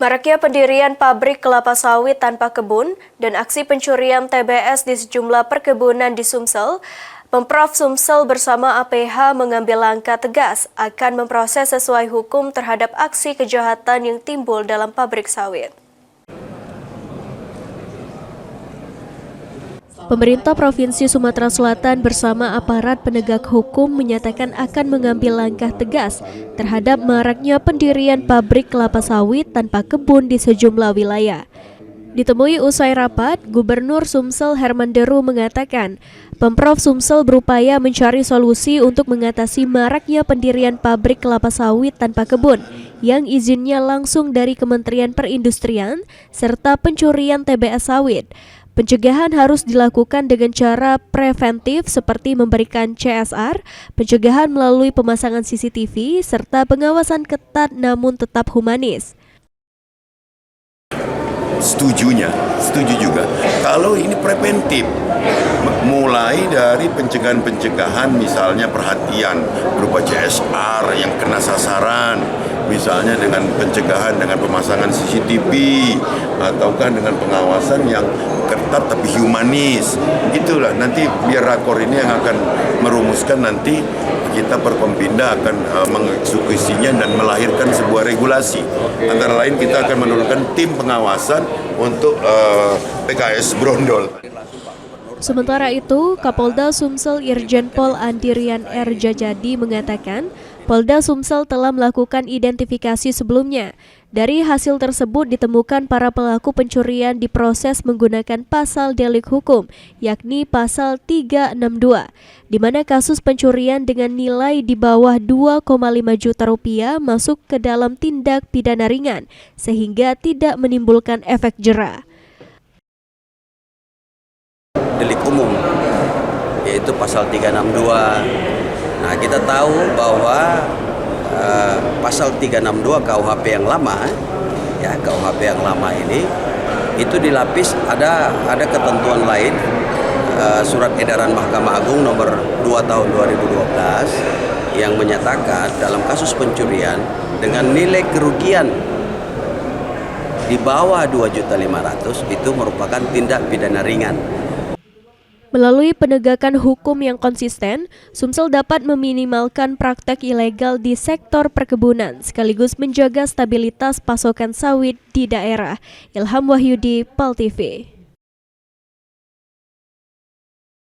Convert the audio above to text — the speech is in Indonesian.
Maraknya pendirian pabrik kelapa sawit tanpa kebun dan aksi pencurian TBS di sejumlah perkebunan di Sumsel, Pemprov Sumsel bersama APH mengambil langkah tegas akan memproses sesuai hukum terhadap aksi kejahatan yang timbul dalam pabrik sawit. Pemerintah Provinsi Sumatera Selatan bersama aparat penegak hukum menyatakan akan mengambil langkah tegas terhadap maraknya pendirian pabrik kelapa sawit tanpa kebun di sejumlah wilayah. Ditemui usai rapat, Gubernur Sumsel Herman Deru mengatakan, Pemprov Sumsel berupaya mencari solusi untuk mengatasi maraknya pendirian pabrik kelapa sawit tanpa kebun yang izinnya langsung dari Kementerian Perindustrian serta pencurian TBS sawit. Pencegahan harus dilakukan dengan cara preventif seperti memberikan CSR, pencegahan melalui pemasangan CCTV, serta pengawasan ketat namun tetap humanis. Setuju juga. Kalau ini preventif, mulai dari pencegahan misalnya perhatian berupa CSR yang kena sasaran, misalnya dengan pencegahan dengan pemasangan CCTV, ataukah dengan pengawasan yang ketat tapi humanis. Itulah nanti biar rakor ini yang akan merumuskan, nanti kita Perkompinda akan mengeksekusinya dan melahirkan sebuah regulasi. Antara lain kita akan menurunkan tim pengawasan untuk PKS Brondol. Sementara itu, Kapolda Sumsel Irjen Pol Andirian R. Jajadi mengatakan, Polda Sumsel telah melakukan identifikasi sebelumnya. Dari hasil tersebut ditemukan para pelaku pencurian diproses menggunakan pasal delik hukum, yakni pasal 362, di mana kasus pencurian dengan nilai di bawah 2,5 juta rupiah masuk ke dalam tindak pidana ringan, sehingga tidak menimbulkan efek jera. Delik umum, yaitu pasal 362. Nah, kita tahu bahwa pasal 362 KUHP yang lama, ya KUHP yang lama ini itu dilapis ada ketentuan lain, surat edaran Mahkamah Agung nomor 2 tahun 2012 yang menyatakan dalam kasus pencurian dengan nilai kerugian di bawah 2.500.000 itu merupakan tindak pidana ringan. Melalui penegakan hukum yang konsisten, Sumsel dapat meminimalkan praktek ilegal di sektor perkebunan sekaligus menjaga stabilitas pasokan sawit di daerah. Ilham Wahyudi, PAL TV.